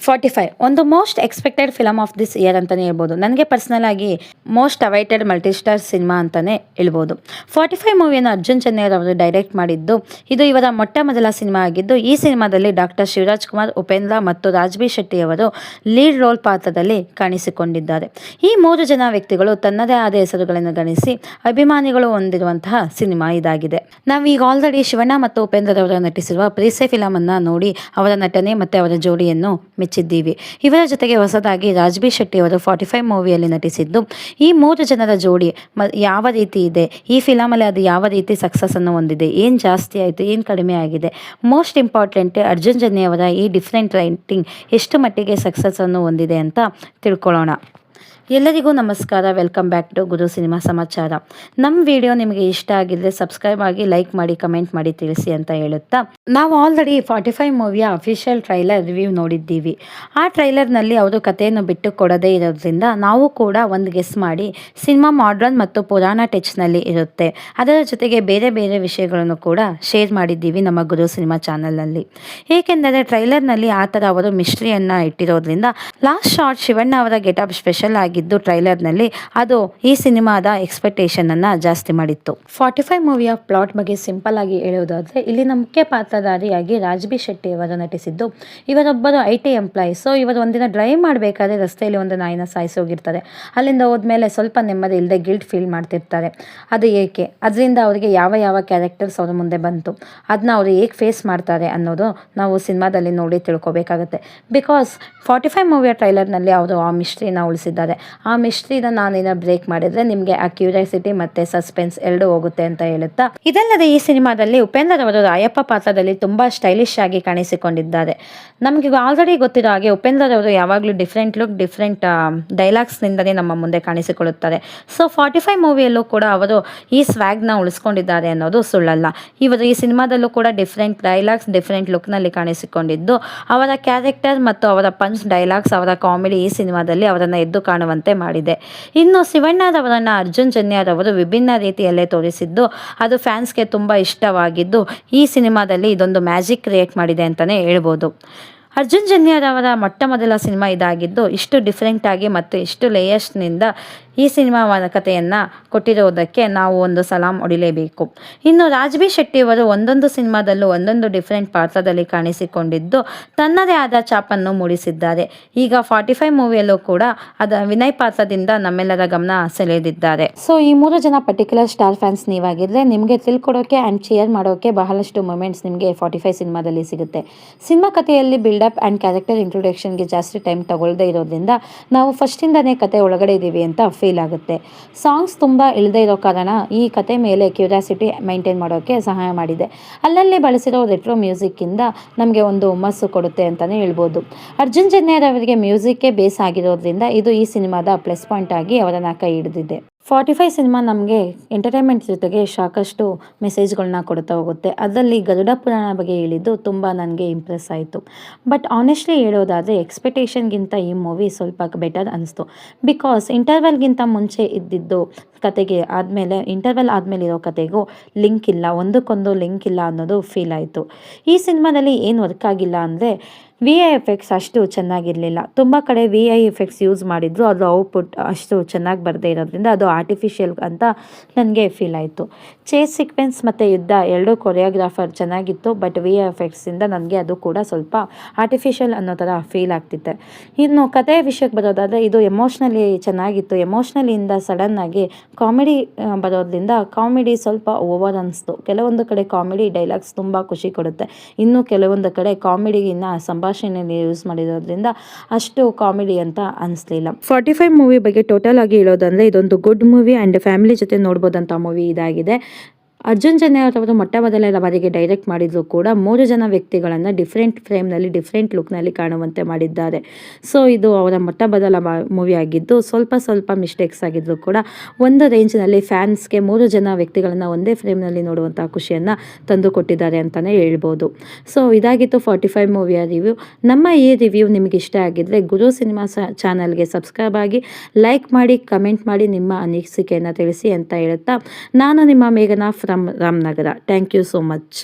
45 ಒಂದು most expected film of this year ಅಂತಲೇ ಹೇಳ್ಬೋದು. ನನಗೆ ಪರ್ಸ್ನಲ್ ಆಗಿ ಮೋಸ್ಟ್ ಅವೈಟೆಡ್ ಮಲ್ಟಿಸ್ಟಾರ್ ಸಿನಿಮಾ ಅಂತಲೇ ಹೇಳ್ಬೋದು. 45 ಮೂವಿಯನ್ನು ಅರ್ಜುನ್ ಚೆನ್ನೈರ್ ಅವರು ಡೈರೆಕ್ಟ್ ಮಾಡಿದ್ದು, ಇದು ಇವರ ಮೊಟ್ಟ ಮೊದಲ ಸಿನಿಮಾ ಆಗಿದ್ದು, ಈ ಸಿನಿಮಾದಲ್ಲಿ ಡಾಕ್ಟರ್ ಶಿವರಾಜ್ ಕುಮಾರ್, ಉಪೇಂದ್ರ ಮತ್ತು ರಾಜ್ಬಿ ಶೆಟ್ಟಿ ಅವರು ಲೀಡ್ ರೋಲ್ ಪಾತ್ರದಲ್ಲಿ ಕಾಣಿಸಿಕೊಂಡಿದ್ದಾರೆ. ಈ 3 ಜನ ವ್ಯಕ್ತಿಗಳು ತನ್ನದೇ ಆದ ಹೆಸರುಗಳನ್ನು ಗಳಿಸಿ ಅಭಿಮಾನಿಗಳು ಹೊಂದಿರುವಂತಹ ಸಿನಿಮಾ ಇದಾಗಿದೆ. ನಾವು ಈಗ ಆಲ್ರೆಡಿ ಶಿವಣ್ಣ ಮತ್ತು ಉಪೇಂದ್ರ ಅವರು ನಟಿಸಿರುವ ಪ್ರೀಸೆ ಫಿಲಮ್ ಅನ್ನು ನೋಡಿ ಅವರ ನಟನೆ ಮತ್ತು ಅವರ ಜೋಡಿಯನ್ನು ಮೆಚ್ಚಿದ್ದೀವಿ. ಇವರ ಜೊತೆಗೆ ಹೊಸದಾಗಿ ರಾಜ್ಬಿ ಶೆಟ್ಟಿ ಅವರು 45 ಮೂವಿಯಲ್ಲಿ ನಟಿಸಿದ್ದು, ಈ 3 ಜನರ ಜೋಡಿ ಯಾವ ರೀತಿ ಇದೆ, ಈ ಫಿಲಮಲ್ಲಿ ಅದು ಯಾವ ರೀತಿ ಸಕ್ಸಸ್ ಅನ್ನು ಹೊಂದಿದೆ, ಏನು ಜಾಸ್ತಿ ಆಯಿತು, ಏನು ಕಡಿಮೆ ಆಗಿದೆ, ಮೋಸ್ಟ್ ಇಂಪಾರ್ಟೆಂಟ್ ಅರ್ಜುನ್ ಜನ್ಯ ಅವರ ಈ ಡಿಫ್ರೆಂಟ್ ರೈಟಿಂಗ್ ಎಷ್ಟು ಮಟ್ಟಿಗೆ ಸಕ್ಸಸ್ ಅನ್ನು ಹೊಂದಿದೆ ಅಂತ ತಿಳ್ಕೊಳ್ಳೋಣ. ಎಲ್ಲರಿಗೂ ನಮಸ್ಕಾರ. Welcome back to Guru cinema Samachara. ನಮ್ಮ ವಿಡಿಯೋ ನಿಮಗೆ ಇಷ್ಟ ಆಗಿದ್ರೆ ಸಬ್ಸ್ಕ್ರೈಬ್ ಆಗಿ, ಲೈಕ್ ಮಾಡಿ, ಕಮೆಂಟ್ ಮಾಡಿ ತಿಳಿಸಿ ಅಂತ ಹೇಳುತ್ತಾ, ನಾವು ಆಲ್ರೆಡಿ 45 ಮೂವಿಯ ಅಫಿಷಿಯಲ್ ಟ್ರೈಲರ್ ರಿವ್ಯೂ ನೋಡಿದ್ದೀವಿ. ಆ ಟ್ರೈಲರ್ನಲ್ಲಿ ಅವರು ಕಥೆಯನ್ನು ಬಿಟ್ಟು ಕೊಡದೇ ಇರೋದ್ರಿಂದ ನಾವು ಕೂಡ ಒಂದು ಗೆಸ್ ಮಾಡಿ ಸಿನಿಮಾ ಮಾಡ್ರನ್ ಮತ್ತು ಪುರಾಣ ಟಚ್ನಲ್ಲಿ ಇರುತ್ತೆ. ಅದರ ಜೊತೆಗೆ ಬೇರೆ ಬೇರೆ ವಿಷಯಗಳನ್ನು ಕೂಡ ಶೇರ್ ಮಾಡಿದ್ದೀವಿ ನಮ್ಮ ಗುರು ಸಿನಿಮಾ ಚಾನಲ್ನಲ್ಲಿ. ಏಕೆಂದರೆ ಟ್ರೈಲರ್ನಲ್ಲಿ ಆ ಥರ ಅವರು ಮಿಸ್ಟ್ರಿಯನ್ನು ಇಟ್ಟಿರೋದ್ರಿಂದ ಲಾಸ್ಟ್ ಶಾರ್ಟ್ ಶಿವಣ್ಣ ಅವರ ಗೆಟಪ್ ಸ್ಪೆಷಲ್ ಆಗಿ ಟ್ರೈಲರ್ನಲ್ಲಿ ಅದು ಈ ಸಿನಿಮಾದ ಎಕ್ಸ್ಪೆಕ್ಟೇಷನ್ ಅನ್ನ ಜಾಸ್ತಿ ಮಾಡಿತ್ತು. 45 ಮೂವಿಯ ಪ್ಲಾಟ್ ಬಗ್ಗೆ ಸಿಂಪಲ್ ಆಗಿ ಹೇಳುವುದಾದ್ರೆ, ಇಲ್ಲಿನ ಮುಖ್ಯ ಪಾತ್ರಧಾರಿಯಾಗಿ ರಾಜ್ಬಿ ಶೆಟ್ಟಿ ಅವರು ನಟಿಸಿದ್ದು. ಇವರೊಬ್ಬರು IT ಎಂಪ್ಲಾಯಿ. ಸೊ ಇವರು ಒಂದಿನ ಡ್ರೈವ್ ಮಾಡಬೇಕಾದ್ರೆ ರಸ್ತೆಯಲ್ಲಿ ಒಂದು ನಾಯಿನ ಸಾಯಿಸಿ ಹೋಗಿರ್ತಾರೆ. ಅಲ್ಲಿಂದ ಹೋದ್ಮೇಲೆ ಸ್ವಲ್ಪ ನೆಮ್ಮದಿ ಇಲ್ಲದೆ ಗಿಲ್ಟ್ ಫೀಲ್ ಮಾಡ್ತಿರ್ತಾರೆ. ಅದು ಏಕೆ, ಅದರಿಂದ ಅವರಿಗೆ ಯಾವ ಯಾವ ಕ್ಯಾರೆಕ್ಟರ್ಸ್ ಅವ್ರ ಮುಂದೆ ಬಂತು, ಅದನ್ನ ಅವರು ಹೇಗೆ ಫೇಸ್ ಮಾಡ್ತಾರೆ ಅನ್ನೋದು ನಾವು ಸಿನಿಮಾದಲ್ಲಿ ನೋಡಿ ತಿಳ್ಕೊಬೇಕಾಗುತ್ತೆ. ಬಿಕಾಸ್ 45 ಮೂವಿಯ ಟ್ರೈಲರ್ನಲ್ಲಿ ಅವರು ಆ ಮಿಸ್ಟ್ರಿನ ಉಳಿಸಿದ್ದಾರೆ. ಆ ಮಿಸ್ಟ್ರಿನ ನಾನೇನ ಬ್ರೇಕ್ ಮಾಡಿದ್ರೆ ನಿಮಗೆ ಆ ಕ್ಯೂರಿಯಾಸಿಟಿ ಮತ್ತೆ ಸಸ್ಪೆನ್ಸ್ ಎರಡು ಹೋಗುತ್ತೆ ಅಂತ ಹೇಳುತ್ತಾ, ಇದಲ್ಲದೆ ಈ ಸಿನಿಮಾದಲ್ಲಿ ಉಪೇಂದ್ರ ಅವರು ರಾಯಪ್ಪ ಪಾತ್ರದಲ್ಲಿ ತುಂಬಾ ಸ್ಟೈಲಿಶ್ ಆಗಿ ಕಾಣಿಸಿಕೊಂಡಿದ್ದಾರೆ. ನಮಗೆ ಆಲ್ರೆಡಿ ಗೊತ್ತಿರೋ ಹಾಗೆ ಉಪೇಂದ್ರ ಅವರು ಯಾವಾಗಲೂ ಡಿಫ್ರೆಂಟ್ ಲುಕ್, ಡಿಫ್ರೆಂಟ್ ಡೈಲಾಗ್ಸ್ ನಿಂದಲೇ ನಮ್ಮ ಮುಂದೆ ಕಾಣಿಸಿಕೊಳ್ಳುತ್ತಾರೆ. ಸೊ 45 ಮೂವಿಯಲ್ಲೂ ಕೂಡ ಅವರು ಈ ಸ್ವ್ಯಾಗ್ನ ಉಳಿಸ್ಕೊಂಡಿದ್ದಾರೆ ಅನ್ನೋದು ಸುಳ್ಳಲ್ಲ. ಇವರು ಈ ಸಿನಿಮಾದಲ್ಲೂ ಕೂಡ ಡಿಫ್ರೆಂಟ್ ಡೈಲಾಗ್ಸ್, ಡಿಫ್ರೆಂಟ್ ಲುಕ್ನಲ್ಲಿ ಕಾಣಿಸಿಕೊಂಡಿದ್ದು, ಅವರ ಕ್ಯಾರೆಕ್ಟರ್ ಮತ್ತು ಅವರ ಪಂಚ್ ಡೈಲಾಗ್ಸ್, ಅವರ ಕಾಮಿಡಿ ಈ ಸಿನಿಮಾದಲ್ಲಿ ಅವರನ್ನು ಎದ್ದು ಕಾಣುವಂತೆ ಮಾಡಿದೆ. ಇನ್ನು ಶಿವಣ್ಣರವರನ್ನ ಅರ್ಜುನ್ ಜನ್ಯರವರು ವಿಭಿನ್ನ ರೀತಿಯಲ್ಲೇ ತೋರಿಸಿದ್ದು, ಅದು ಫ್ಯಾನ್ಸ್ಗೆ ತುಂಬಾ ಇಷ್ಟವಾಗಿದ್ದು, ಈ ಸಿನಿಮಾದಲ್ಲಿ ಇದೊಂದು ಮ್ಯಾಜಿಕ್ ಕ್ರಿಯೇಟ್ ಮಾಡಿದೆ ಅಂತಾನೆ ಹೇಳ್ಬೋದು. ಅರ್ಜುನ್ ಜನ್ಯರವರ ಮೊಟ್ಟ ಮೊದಲ ಸಿನಿಮಾ ಇದಾಗಿದ್ದು, ಇಷ್ಟು ಡಿಫ್ರೆಂಟ್ ಆಗಿ ಮತ್ತು ಇಷ್ಟು ಲೇಯರ್ಸ್ನಿಂದ ಈ ಸಿನಿಮಾ ಕಥೆಯನ್ನು ಕೊಟ್ಟಿರುವುದಕ್ಕೆ ನಾವು ಒಂದು ಸಲಾಂ ಹೊಡಿಲೇಬೇಕು. ಇನ್ನು ರಾಜ್ಬಿ ಶೆಟ್ಟಿಯವರು ಒಂದೊಂದು ಸಿನಿಮಾದಲ್ಲೂ ಒಂದೊಂದು ಡಿಫ್ರೆಂಟ್ ಪಾತ್ರದಲ್ಲಿ ಕಾಣಿಸಿಕೊಂಡಿದ್ದು ತನ್ನದೇ ಆದ ಛಾಪನ್ನು ಮೂಡಿಸಿದ್ದಾರೆ. ಈಗ 45 ಮೂವಿಯಲ್ಲೂ ಕೂಡ ವಿನಯ್ ಪಾತ್ರದಿಂದ ನಮ್ಮೆಲ್ಲರ ಗಮನ ಸೆಳೆದಿದ್ದಾರೆ. ಸೊ ಈ 3 ಜನ ಪರ್ಟಿಕ್ಯುಲರ್ ಸ್ಟಾರ್ ಫ್ಯಾನ್ಸ್ ನೀವಾಗಿದ್ರೆ ನಿಮಗೆ ತಿಳ್ಕೊಡೋಕೆ ಆ್ಯಂಡ್ ಚೇರ್ ಮಾಡೋಕೆ ಬಹಳಷ್ಟು ಮೂಮೆಂಟ್ಸ್ ನಿಮಗೆ 45 ಸಿನಿಮಾದಲ್ಲಿ ಸಿಗುತ್ತೆ. ಸಿನಿಮಾ ಕಥೆಯಲ್ಲಿ ಬಿಲ್ಡಪ್ ಆ್ಯಂಡ್ ಕ್ಯಾರೆಕ್ಟರ್ ಇಂಟ್ರೊಡಕ್ಷನ್ಗೆ ಜಾಸ್ತಿ ಟೈಮ್ ತಗೊಳ್ಳದೇ ಇರೋದ್ರಿಂದ ನಾವು ಫಸ್ಟಿಂದನೇ ಕತೆ ಒಳಗಡೆ ಇದ್ದೀವಿ ಅಂತ ಫೀಲ್ ಆಗುತ್ತೆ. ಸಾಂಗ್ಸ್ ತುಂಬ ಇಳದೇ ಇರೋ ಕಾರಣ ಈ ಕತೆ ಮೇಲೆ ಕ್ಯೂರಿಯಾಸಿಟಿ ಮೈಂಟೈನ್ ಮಾಡೋಕ್ಕೆ ಸಹಾಯ ಮಾಡಿದೆ. ಅಲ್ಲಲ್ಲಿ ಬಳಸಿರೋ ರೆಟ್ರೋ ಮ್ಯೂಸಿಕ್ಕಿಂದ ನಮಗೆ ಒಂದು ಹುಮ್ಮಸ್ಸು ಕೊಡುತ್ತೆ ಅಂತಲೇ ಹೇಳ್ಬೋದು. ಅರ್ಜುನ್ ಜನ್ಯರ್ ಅವರಿಗೆ ಮ್ಯೂಸಿಕ್ಕೇ ಬೇಸ್ ಆಗಿರೋದ್ರಿಂದ ಇದು ಈ ಸಿನಿಮಾದ ಪ್ಲಸ್ ಪಾಯಿಂಟ್ ಆಗಿ ಅವರನ್ನು ಕೈ ಹಿಡಿದಿದೆ. 45 ಸಿನಿಮಾ ನಮಗೆ ಎಂಟರ್ಟೈನ್ಮೆಂಟ್ ಜೊತೆಗೆ ಸಾಕಷ್ಟು ಮೆಸೇಜ್ಗಳನ್ನ ಕೊಡ್ತಾ ಹೋಗುತ್ತೆ. ಅದರಲ್ಲಿ ಗರುಡ ಪುರಾಣ ಬಗ್ಗೆ ಹೇಳಿದ್ದು ತುಂಬ ನನಗೆ ಇಂಪ್ರೆಸ್ ಆಯಿತು. ಬಟ್ ಆನೆಸ್ಟ್ಲಿ ಹೇಳೋದಾದರೆ ಎಕ್ಸ್ಪೆಕ್ಟೇಷನ್ಗಿಂತ ಈ ಮೂವಿ ಸ್ವಲ್ಪ ಬೆಟರ್ ಅನಿಸ್ತು. ಬಿಕಾಸ್ ಇಂಟರ್ವೆಲ್ಗಿಂತ ಮುಂಚೆ ಇದ್ದಿದ್ದು ಕತೆಗೆ ಆದಮೇಲೆ, ಇಂಟರ್ವೆಲ್ ಆದಮೇಲೆ ಇರೋ ಕತೆಗೂ ಲಿಂಕ್ ಇಲ್ಲ, ಒಂದಕ್ಕೊಂದು ಲಿಂಕ್ ಇಲ್ಲ ಅನ್ನೋದು ಫೀಲ್ ಆಯಿತು. ಈ ಸಿನಿಮಾದಲ್ಲಿ ಏನು ವರ್ಕ್ ಆಗಿಲ್ಲ ಅಂದರೆ VFX ಅಷ್ಟು ಚೆನ್ನಾಗಿರಲಿಲ್ಲ. ತುಂಬ ಕಡೆ VFX ಯೂಸ್ ಮಾಡಿದ್ರು, ಅದು ಔಟ್ಪುಟ್ ಅಷ್ಟು ಚೆನ್ನಾಗಿ ಬರದೇ ಇರೋದ್ರಿಂದ ಅದು ಆರ್ಟಿಫಿಷಿಯಲ್ ಅಂತ ನನಗೆ ಫೀಲ್ ಆಯಿತು. ಚೇಸ್ ಸೀಕ್ವೆನ್ಸ್ ಮತ್ತು ಯುದ್ಧ ಎರಡೂ ಕೊರಿಯೋಗ್ರಾಫರ್ ಚೆನ್ನಾಗಿತ್ತು. ಬಟ್ VFXಯಿಂದ ನನಗೆ ಅದು ಕೂಡ ಸ್ವಲ್ಪ ಆರ್ಟಿಫಿಷಿಯಲ್ ಅನ್ನೋ ಥರ ಫೀಲ್ ಆಗ್ತಿತ್ತು. ಇನ್ನು ಕಥೆಯ ವಿಷಯಕ್ಕೆ ಬರೋದಾದರೆ ಇದು ಎಮೋಷ್ನಲಿ ಚೆನ್ನಾಗಿತ್ತು. ಎಮೋಷ್ನಲಿಯಿಂದ ಸಡನ್ನಾಗಿ ಕಾಮಿಡಿ ಬರೋದ್ರಿಂದ ಕಾಮಿಡಿ ಸ್ವಲ್ಪ ಓವರ್ ಅನಿಸ್ತು. ಕೆಲವೊಂದು ಕಡೆ ಕಾಮಿಡಿ ಡೈಲಾಗ್ಸ್ ತುಂಬ ಖುಷಿ ಕೊಡುತ್ತೆ. ಇನ್ನು ಕೆಲವೊಂದು ಕಡೆ ಕಾಮಿಡಿಗಿನ್ನ ಸಂಭಾಷಣೆಯಲ್ಲಿ ಯೂಸ್ ಮಾಡಿರೋದ್ರಿಂದ ಅಷ್ಟು ಕಾಮಿಡಿ ಅಂತ ಅನಿಸ್ಲಿಲ್ಲ. 45 ಮೂವಿ ಬಗ್ಗೆ ಟೋಟಲ್ ಆಗಿ ಹೇಳೋದಂದ್ರೆ ಇದೊಂದು ಗುಡ್ ಮೂವಿ ಆ್ಯಂಡ್ ಫ್ಯಾಮಿಲಿ ಜೊತೆ ನೋಡ್ಬೋದಂಥ ಮೂವಿ ಇದಾಗಿದೆ. ಅರ್ಜುನ್ ಜನ್ಯರ್ ಅವರು ಮೊಟ್ಟ ಮೊದಲ ಬಾರಿಗೆ ಡೈರೆಕ್ಟ್ ಮಾಡಿದ್ರು ಕೂಡ 3 ಜನ ವ್ಯಕ್ತಿಗಳನ್ನು ಡಿಫ್ರೆಂಟ್ ಫ್ರೇಮ್ನಲ್ಲಿ, ಡಿಫ್ರೆಂಟ್ ಲುಕ್ನಲ್ಲಿ ಕಾಣುವಂತೆ ಮಾಡಿದ್ದಾರೆ. ಸೊ ಇದು ಅವರ ಮೊಟ್ಟ ಮೊದಲ ಮೂವಿ ಆಗಿದ್ದು ಸ್ವಲ್ಪ ಮಿಸ್ಟೇಕ್ಸ್ ಆಗಿದ್ರು ಕೂಡ ಒಂದು ರೇಂಜ್ನಲ್ಲಿ ಫ್ಯಾನ್ಸ್ಗೆ 3 ಜನ ವ್ಯಕ್ತಿಗಳನ್ನು ಒಂದೇ ಫ್ರೇಮ್ನಲ್ಲಿ ನೋಡುವಂಥ ಖುಷಿಯನ್ನು ತಂದು ಕೊಟ್ಟಿದ್ದಾರೆ ಅಂತಲೇ ಹೇಳ್ಬೋದು. ಸೊ ಇದಾಗಿತ್ತು 45 ಮೂವಿಯ ರಿವ್ಯೂ. ನಮ್ಮ ಈ ರಿವ್ಯೂ ನಿಮಗೆ ಇಷ್ಟ ಆಗಿದ್ದರೆ ಗುರು ಸಿನಿಮಾ ಚಾನಲ್ಗೆ ಸಬ್ಸ್ಕ್ರೈಬ್ ಆಗಿ, ಲೈಕ್ ಮಾಡಿ, ಕಮೆಂಟ್ ಮಾಡಿ, ನಿಮ್ಮ ಅನಿಸಿಕೆಯನ್ನು ತಿಳಿಸಿ ಅಂತ ಹೇಳುತ್ತಾ, ನಾನು ನಿಮ್ಮ ಮೇಘನಾ from Ramanagara. Thank you so much.